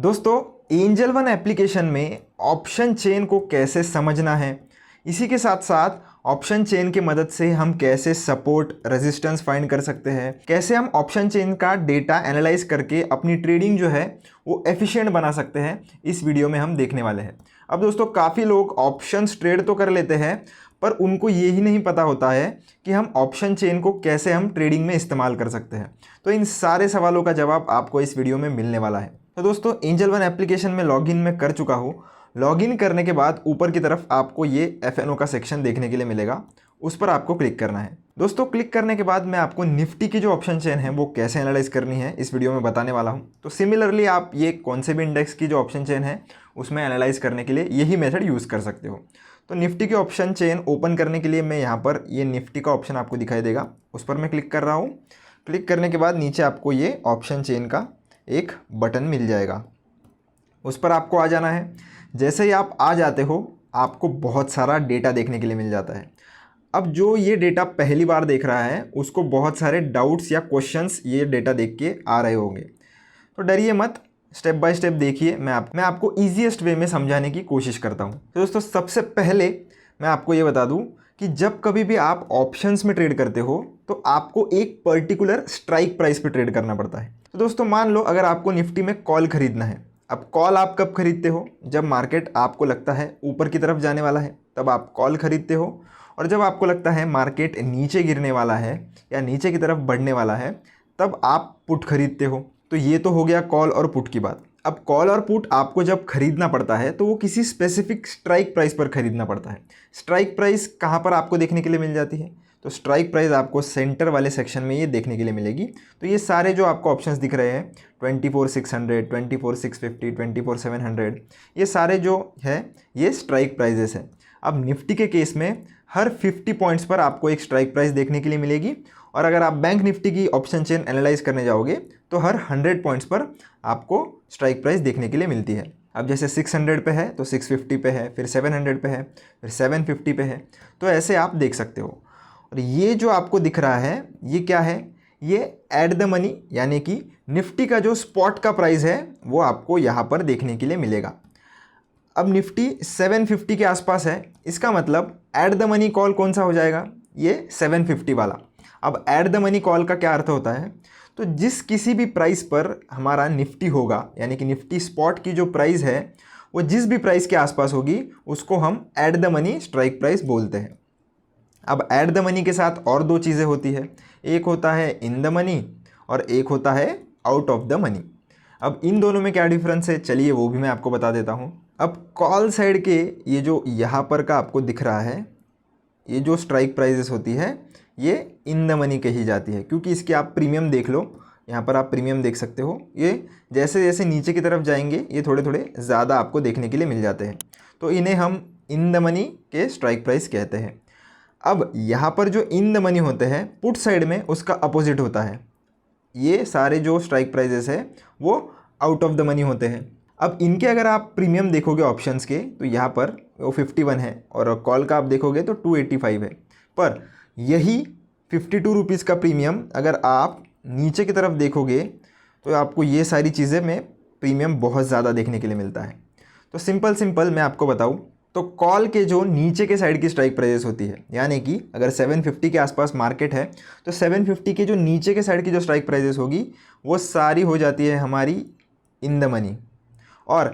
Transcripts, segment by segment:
दोस्तों, angel one application में option chain को कैसे समझना है, इसी के साथ साथ ऑप्शन चेन की मदद से हम कैसे सपोर्ट रेजिस्टेंस फाइंड कर सकते हैं, कैसे हम ऑप्शन चेन का डेटा एनालाइज करके अपनी ट्रेडिंग जो है वो एफिशिएंट बना सकते हैं, इस वीडियो में हम देखने वाले हैं। अब दोस्तों, काफ़ी लोग ऑप्शंस ट्रेड तो कर लेते हैं पर उनको ये ही नहीं पता होता है कि हम ऑप्शन चेन को कैसे हम ट्रेडिंग में इस्तेमाल कर सकते हैं। तो इन सारे सवालों का जवाब आपको इस वीडियो में मिलने वाला है। तो दोस्तों, एंजल वन एप्लीकेशन में लॉगिन मैं कर चुका हूँ। लॉगिन करने के बाद ऊपर की तरफ आपको ये FNO का सेक्शन देखने के लिए मिलेगा, उस पर आपको क्लिक करना है। दोस्तों, क्लिक करने के बाद मैं आपको निफ्टी की जो ऑप्शन चेन है वो कैसे एनालाइज करनी है इस वीडियो में बताने वाला हूँ। तो सिमिलरली आप ये कौन से भी इंडेक्स की जो ऑप्शन चेन है उसमें एनालाइज करने के लिए यही मेथड यूज़ कर सकते हो। तो निफ्टी की ऑप्शन चेन ओपन करने के लिए मैं यहाँ पर ये निफ्टी का ऑप्शन आपको दिखाई देगा, उस पर मैं क्लिक कर रहा हूँ। क्लिक करने के बाद नीचे आपको ये ऑप्शन चेन का एक बटन मिल जाएगा, उस पर आपको आ जाना है। जैसे ही आप आ जाते हो आपको बहुत सारा डेटा देखने के लिए मिल जाता है। अब जो ये डेटा पहली बार देख रहा है उसको बहुत सारे डाउट्स या क्वेश्चंस ये डेटा देख के आ रहे होंगे, तो डरिए मत, स्टेप बाय स्टेप देखिए। मैं आपको ईजीएस्ट वे में समझाने की कोशिश करता हूँ। तो दोस्तों, सबसे पहले मैं आपको ये बता दूँ कि जब कभी भी आप ऑप्शंस में ट्रेड करते हो तो आपको एक पर्टिकुलर स्ट्राइक प्राइस पे ट्रेड करना पड़ता है। तो दोस्तों, मान लो अगर आपको निफ्टी में कॉल खरीदना है। अब कॉल आप कब खरीदते हो? जब मार्केट आपको लगता है ऊपर की तरफ जाने वाला है तब आप कॉल खरीदते हो, और जब आपको लगता है मार्केट नीचे गिरने वाला है या नीचे की तरफ बढ़ने वाला है तब आप पुट खरीदते हो। तो ये तो हो गया कॉल और पुट की बात। अब कॉल और पुट आपको जब खरीदना पड़ता है तो वो किसी स्पेसिफिक स्ट्राइक प्राइस पर खरीदना पड़ता है। स्ट्राइक प्राइस कहाँ पर आपको देखने के लिए मिल जाती है? तो स्ट्राइक प्राइस आपको सेंटर वाले सेक्शन में ये देखने के लिए मिलेगी। तो ये सारे जो आपको ऑप्शंस दिख रहे हैं 24,600, 24,650, 24,700, ये सारे जो है ये स्ट्राइक प्राइजेस हैं। अब निफ्टी के केस में हर 50 पॉइंट्स पर आपको एक स्ट्राइक प्राइस देखने के लिए मिलेगी, और अगर आप बैंक निफ्टी की ऑप्शन चेन एनालाइज करने जाओगे तो हर 100 पॉइंट्स पर आपको स्ट्राइक प्राइस देखने के लिए मिलती है। अब जैसे 600 पे है तो 650 पे है, फिर 700 पे है, फिर 750 पे है, तो ऐसे आप देख सकते हो। और ये जो आपको दिख रहा है ये क्या है? ये एट द मनी, यानी कि निफ्टी का जो स्पॉट का प्राइस है वो आपको यहाँ पर देखने के लिए मिलेगा। अब निफ्टी 750 के आसपास है, इसका मतलब एट द मनी कॉल कौन सा हो जाएगा? ये 750 वाला। अब एट द मनी कॉल का क्या अर्थ होता है? तो जिस किसी भी प्राइस पर हमारा निफ्टी होगा, यानी कि निफ्टी स्पॉट की जो प्राइस है वो जिस भी प्राइस के आसपास होगी उसको हम at the money strike price बोलते हैं। अब एट द मनी के साथ और दो चीज़ें होती है, एक होता है इन द मनी और एक होता है आउट ऑफ द मनी। अब इन दोनों में क्या डिफरेंस है, चलिए वो भी मैं आपको बता देता हूँ। अब कॉल साइड के ये जो यहाँ पर का आपको दिख रहा है, ये जो स्ट्राइक प्राइजेस होती है ये इन द मनी कही जाती है, क्योंकि इसके आप प्रीमियम देख लो, यहाँ पर आप प्रीमियम देख सकते हो। ये जैसे जैसे नीचे की तरफ जाएंगे ये थोड़े थोड़े ज़्यादा आपको देखने के लिए मिल जाते हैं, तो इन्हें हम इन द मनी के स्ट्राइक प्राइस कहते हैं। अब यहाँ पर जो इन द मनी होते हैं पुट साइड में उसका अपोजिट होता है। ये सारे जो स्ट्राइक प्राइजेस है वो आउट ऑफ द मनी होते हैं। अब इनके अगर आप प्रीमियम देखोगे ऑप्शंस के तो यहाँ पर वो 51 है, और कॉल का आप देखोगे तो 285 है। पर यही 52 रुपीज़ का प्रीमियम अगर आप नीचे की तरफ देखोगे तो आपको ये सारी चीज़ें में प्रीमियम बहुत ज़्यादा देखने के लिए मिलता है। तो सिंपल मैं आपको बताऊँ तो कॉल के जो नीचे के साइड की स्ट्राइक प्राइस होती है, यानी कि अगर 750 के आसपास मार्केट है तो 750 के जो नीचे के साइड की जो स्ट्राइक प्राइजेस होगी वो सारी हो जाती है हमारी इन द मनी। और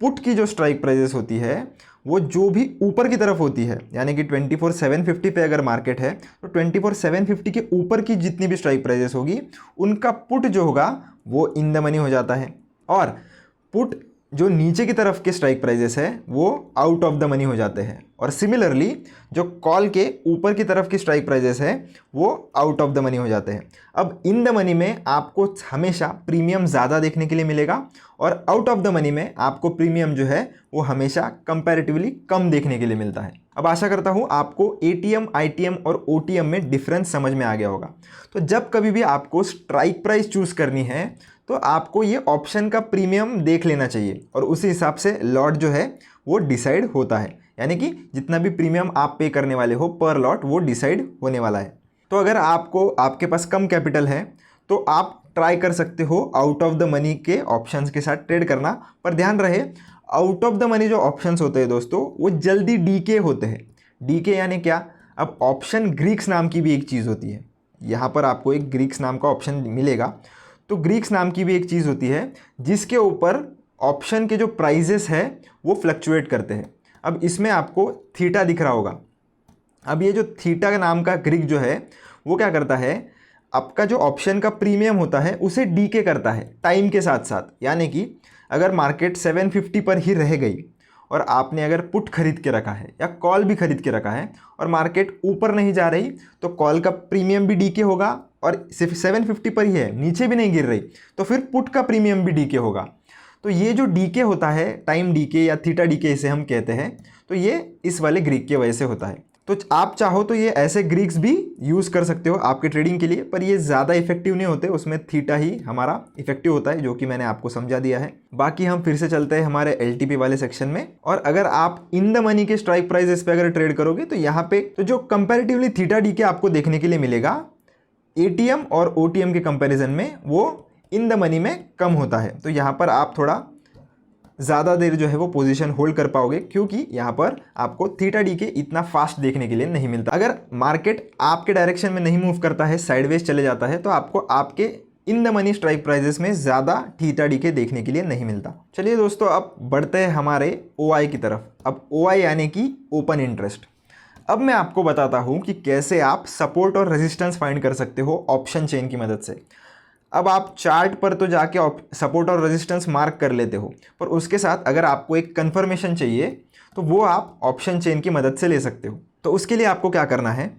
पुट की जो स्ट्राइक प्राइजेस होती है वो जो भी ऊपर की तरफ होती है, यानी कि 24,750 पे अगर मार्केट है तो 24,750 के ऊपर की जितनी भी स्ट्राइक प्राइजेस होगी उनका पुट जो होगा वो इन द मनी हो जाता है, और पुट जो नीचे की तरफ के स्ट्राइक प्राइजेस है वो आउट ऑफ द मनी हो जाते हैं। और सिमिलरली जो कॉल के ऊपर की तरफ की स्ट्राइक प्राइजेस है वो आउट ऑफ द मनी हो जाते हैं। अब इन द मनी में आपको हमेशा प्रीमियम ज़्यादा देखने के लिए मिलेगा, और आउट ऑफ द मनी में आपको प्रीमियम जो है वो हमेशा कंपैरेटिवली कम देखने के लिए मिलता है। अब आशा करता हूँ आपको ATM, ITM और OTM में डिफरेंस समझ में आ गया होगा। तो जब कभी भी आपको स्ट्राइक प्राइस चूज़ करनी है तो आपको ये ऑप्शन का प्रीमियम देख लेना चाहिए, और उसी हिसाब से लॉट जो है वो डिसाइड होता है, यानी कि जितना भी प्रीमियम आप पे करने वाले हो पर लॉट वो डिसाइड होने वाला है। तो अगर आपके पास कम कैपिटल है तो आप ट्राई कर सकते हो आउट ऑफ द मनी के ऑप्शंस के साथ ट्रेड करना, पर ध्यान रहे आउट ऑफ द मनी जो ऑप्शंस होते हैं दोस्तों वो जल्दी डीके होते हैं। डीके यानी क्या? अब ऑप्शन ग्रीक्स नाम की भी एक चीज़ होती है, यहाँ पर आपको एक ग्रीक्स नाम का ऑप्शन मिलेगा। तो ग्रीक्स नाम की भी एक चीज़ होती है जिसके ऊपर ऑप्शन के जो प्राइजेस है वो फ्लक्चुएट करते हैं। अब इसमें आपको थीटा दिख रहा होगा। अब ये जो थीटा नाम का ग्रीक जो है वो क्या करता है, आपका जो ऑप्शन का प्रीमियम होता है उसे डीके करता है टाइम के साथ साथ। यानी कि अगर मार्केट 750 पर ही रह गई और आपने अगर पुट खरीद के रखा है या कॉल भी खरीद के रखा है और मार्केट ऊपर नहीं जा रही, तो कॉल का प्रीमियम भी डीके होगा, और सिर्फ 750 पर ही है, नीचे भी नहीं गिर रही, तो फिर पुट का प्रीमियम भी डीके होगा। तो ये जो डीके होता है, टाइम डीके या थीटा डीके इसे हम कहते हैं, तो ये इस वाले ग्रीक की वजह से होता है। तो आप चाहो तो ये ऐसे ग्रीक्स भी यूज़ कर सकते हो आपके ट्रेडिंग के लिए, पर ये ज़्यादा इफेक्टिव नहीं होते, उसमें थीटा ही हमारा इफेक्टिव होता है, जो कि मैंने आपको समझा दिया है। बाकी हम फिर से चलते हैं हमारे एलटीपी वाले सेक्शन में। और अगर आप इन द मनी के स्ट्राइक प्राइजेस पे अगर ट्रेड करोगे तो यहाँ पे तो जो कंपेरेटिवली थीटा डीके आपको देखने के लिए मिलेगा एटीएम और ओटीएम के कंपेरिजन में वो इन द मनी में कम होता है। तो यहाँ पर आप थोड़ा ज़्यादा देर जो है वो पोजीशन होल्ड कर पाओगे, क्योंकि यहाँ पर आपको थीटा डी के इतना फास्ट देखने के लिए नहीं मिलता। अगर मार्केट आपके डायरेक्शन में नहीं मूव करता है, साइडवेज चले जाता है, तो आपको आपके in the money strike prices में ज़्यादा थीटा डी के देखने के लिए नहीं मिलता। चलिए दोस्तों, अब बढ़ते हैं हमारे ओआई की तरफ। अब ओआई यानी कि ओपन इंटरेस्ट। अब मैं आपको बताता हूँ कि कैसे आप सपोर्ट और रेजिस्टेंस फाइंड कर सकते हो ऑप्शन चेन की मदद से। अब आप चार्ट पर तो जाके सपोर्ट और रेजिस्टेंस मार्क कर लेते हो, पर उसके साथ अगर आपको एक कंफर्मेशन चाहिए तो वो आप ऑप्शन चेन की मदद से ले सकते हो। तो उसके लिए आपको क्या करना है,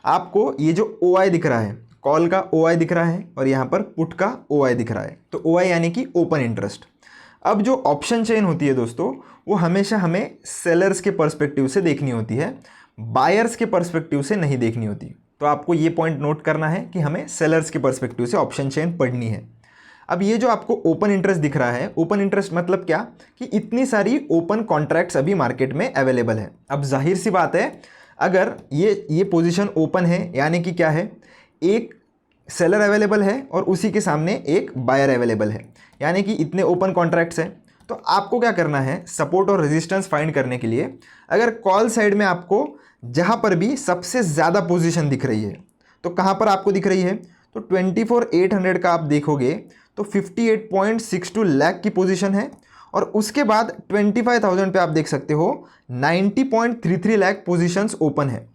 आपको ये जो OI दिख रहा है, कॉल का OI दिख रहा है और यहाँ पर पुट का OI दिख रहा है, तो OI यानी कि ओपन इंटरेस्ट। अब जो ऑप्शन चेन होती है दोस्तों, वो हमेशा हमें सेलर्स के पर्सपेक्टिव से देखनी होती है, बायर्स के पर्सपेक्टिव से नहीं देखनी होती। तो आपको ये पॉइंट नोट करना है कि हमें सेलर्स के पर्सपेक्टिव से ऑप्शन चेन पढ़नी है। अब ये जो आपको ओपन इंटरेस्ट दिख रहा है, ओपन इंटरेस्ट मतलब क्या कि इतनी सारी ओपन कॉन्ट्रैक्ट्स अभी मार्केट में अवेलेबल है। अब जाहिर सी बात है, अगर ये पोजीशन ओपन है यानी कि क्या है, एक सेलर अवेलेबल है और उसी के सामने एक बायर अवेलेबल है, यानी कि इतने ओपन कॉन्ट्रैक्ट्स हैं। तो आपको क्या करना है, सपोर्ट और रेजिस्टेंस फाइंड करने के लिए अगर कॉल साइड में आपको जहां पर भी सबसे ज़्यादा पोजीशन दिख रही है, तो कहां पर आपको दिख रही है, तो 24,800 का आप देखोगे तो 58.62 लाख की पोजीशन है, और उसके बाद 25,000 पे आप देख सकते हो 90.33 लाख पोजीशंस ओपन है।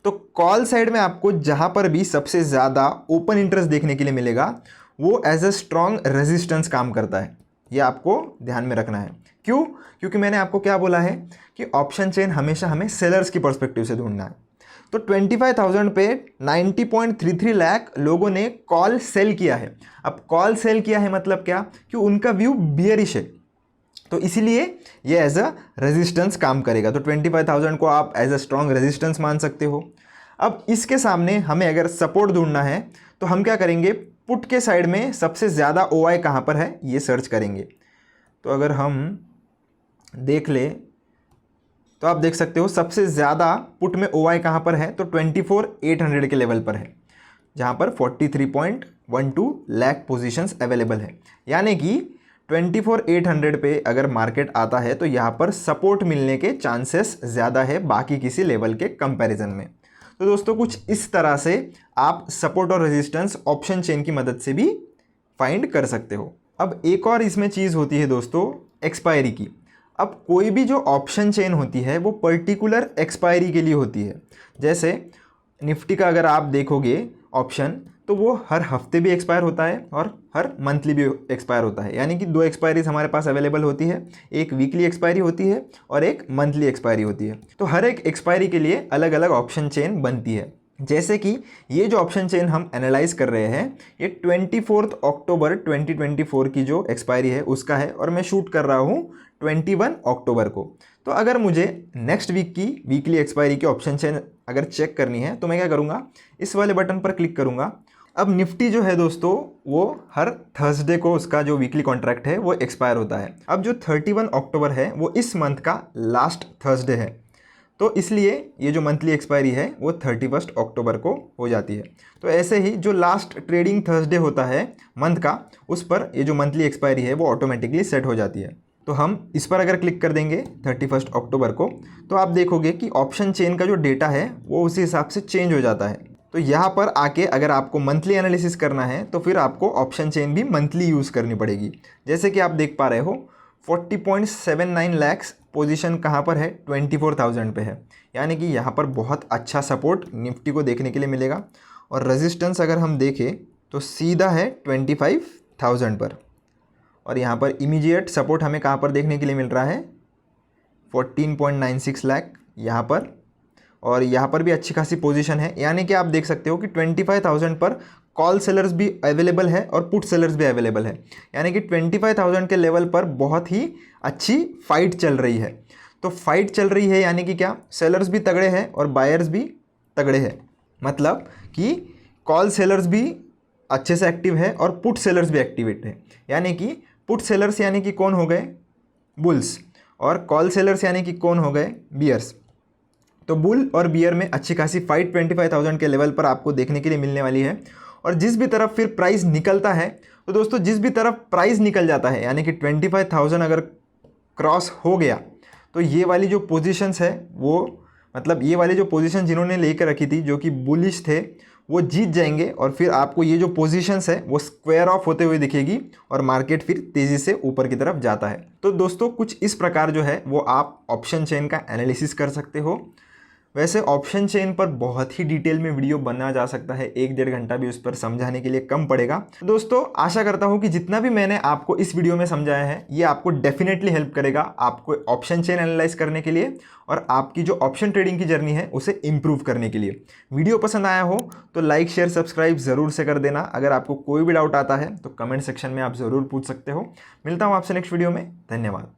तो कॉल साइड में आपको जहां पर भी सबसे ज़्यादा ओपन इंटरेस्ट देखने के लिए मिलेगा, वो एज अ स्ट्रॉन्ग रेजिस्टेंस काम करता है। ये आपको ध्यान में रखना है। क्यों? क्योंकि मैंने आपको क्या बोला है कि ऑप्शन चेन हमेशा हमें सेलर्स की पर्सपेक्टिव से ढूंढना है। तो 25,000 पे 90.33 लाख लोगों ने कॉल सेल किया है। अब कॉल सेल किया है मतलब क्या, कि उनका व्यू बियरिश है, तो इसीलिए ये एज अ रेजिस्टेंस काम करेगा। तो 25,000 को आप एज अ स्ट्रॉन्ग रेजिस्टेंस मान सकते हो। अब इसके सामने हमें अगर सपोर्ट ढूंढना है तो हम क्या करेंगे, पुट के साइड में सबसे ज़्यादा OI कहाँ पर है ये सर्च करेंगे। तो अगर हम देख ले तो आप देख सकते हो सबसे ज़्यादा पुट में OI कहाँ पर है, तो 24,800 के लेवल पर है, जहाँ पर 43.12 लाख पोजीशंस अवेलेबल है। यानी कि 24,800 पे अगर मार्केट आता है तो यहाँ पर सपोर्ट मिलने के चांसेस ज़्यादा है बाकी किसी लेवल के कंपैरिजन में। तो दोस्तों, कुछ इस तरह से आप सपोर्ट और रेजिस्टेंस ऑप्शन चेन की मदद से भी फाइंड कर सकते हो। अब एक और इसमें चीज़ होती है दोस्तों, एक्सपायरी की। अब कोई भी जो ऑप्शन चेन होती है वो पर्टिकुलर एक्सपायरी के लिए होती है। जैसे निफ्टी का अगर आप देखोगे ऑप्शन, तो वो हर हफ्ते भी एक्सपायर होता है और हर मंथली भी एक्सपायर होता है। यानी कि 2 एक्सपायरीज हमारे पास अवेलेबल होती है, एक वीकली एक्सपायरी होती है और एक मंथली एक्सपायरी होती है। तो हर एक एक्सपायरी के लिए अलग अलग ऑप्शन चेन बनती है। जैसे कि ये जो ऑप्शन चेन हम एनालाइज कर रहे हैं, ये 24 अक्टूबर 2024 की जो एक्सपायरी है उसका है, और मैं शूट कर रहा हूँ 21 अक्टूबर को। तो अगर मुझे नेक्स्ट वीक की वीकली एक्सपायरी की ऑप्शन चेन अगर चेक करनी है तो मैं क्या करूँगा, इस वाले बटन पर क्लिक करूँगा। अब निफ्टी जो है दोस्तों, वो हर थर्सडे को उसका जो वीकली कॉन्ट्रैक्ट है वो एक्सपायर होता है। अब जो 31 अक्टूबर है वो इस मंथ का लास्ट थर्सडे है। तो इसलिए ये जो मंथली एक्सपायरी है वो 31 अक्टूबर को हो जाती है। तो ऐसे ही जो लास्ट ट्रेडिंग थर्सडे होता है मंथ का, उस पर ये जो मंथली एक्सपायरी है वो ऑटोमेटिकली सेट हो जाती है। तो हम इस पर अगर क्लिक कर देंगे 31 अक्टूबर को, तो आप देखोगे कि ऑप्शन चेन का जो डेटा है वो उसी हिसाब से चेंज हो जाता है। तो यहाँ पर आके अगर आपको मंथली एनालिसिस करना है तो फिर आपको ऑप्शन चेन भी मंथली यूज़ करनी पड़ेगी। जैसे कि आप देख पा रहे हो 40.79 लैक्स पोजीशन कहाँ पर है, 24,000 पे है, यानी कि यहाँ पर बहुत अच्छा सपोर्ट निफ्टी को देखने के लिए मिलेगा। और रेजिस्टेंस अगर हम देखें तो सीधा है 25,000 पर, और यहाँ पर इमीडिएट सपोर्ट हमें कहाँ पर देखने के लिए मिल रहा है, 14.96 लाख यहाँ पर, और यहाँ पर भी अच्छी खासी पोजीशन है। यानी कि आप देख सकते हो कि 25,000 पर कॉल सेलर्स भी अवेलेबल है और पुट सेलर्स भी अवेलेबल है, यानी कि 25,000 के लेवल पर बहुत ही अच्छी फाइट चल रही है। तो फाइट चल रही है यानी कि क्या, सेलर्स भी तगड़े हैं और बायर्स भी तगड़े हैं, मतलब कि कॉल सेलर्स भी अच्छे से एक्टिव है और पुट सेलर्स भी एक्टिवेट है। यानी कि पुट सेलर्स यानी कि कौन हो गए, बुल्स, और कॉल सेलर्स यानी कि कौन हो गए, बियर्स। तो बुल और बियर में अच्छी खासी फाइट 25,000 के लेवल पर आपको देखने के लिए मिलने वाली है। और जिस भी तरफ फिर प्राइस निकलता है, तो दोस्तों जिस भी तरफ प्राइस निकल जाता है, यानी कि 25,000 अगर क्रॉस हो गया, तो ये वाली जो पोजीशंस है वो, मतलब ये वाली जो पोजीशन जिन्होंने लेकर रखी थी जो कि बुलिश थे, वो जीत जाएंगे। और फिर आपको ये जो पोजीशंस है वो स्क्वायर ऑफ होते हुए दिखेगी और मार्केट फिर तेज़ी से ऊपर की तरफ जाता है। तो दोस्तों कुछ इस प्रकार जो है वो आप ऑप्शन चेन का एनालिसिस कर सकते हो। वैसे ऑप्शन चेन पर बहुत ही डिटेल में वीडियो बना जा सकता है, 1-1.5 घंटा भी उस पर समझाने के लिए कम पड़ेगा। तो दोस्तों आशा करता हूँ कि जितना भी मैंने आपको इस वीडियो में समझाया है ये आपको डेफिनेटली हेल्प करेगा आपको ऑप्शन चेन एनालाइज करने के लिए और आपकी जो ऑप्शन ट्रेडिंग की जर्नी है उसे इम्प्रूव करने के लिए। वीडियो पसंद आया हो तो लाइक शेयर सब्सक्राइब ज़रूर से कर देना। अगर आपको कोई भी डाउट आता है तो कमेंट सेक्शन में आप ज़रूर पूछ सकते हो। मिलता हूँ आपसे नेक्स्ट वीडियो में, धन्यवाद।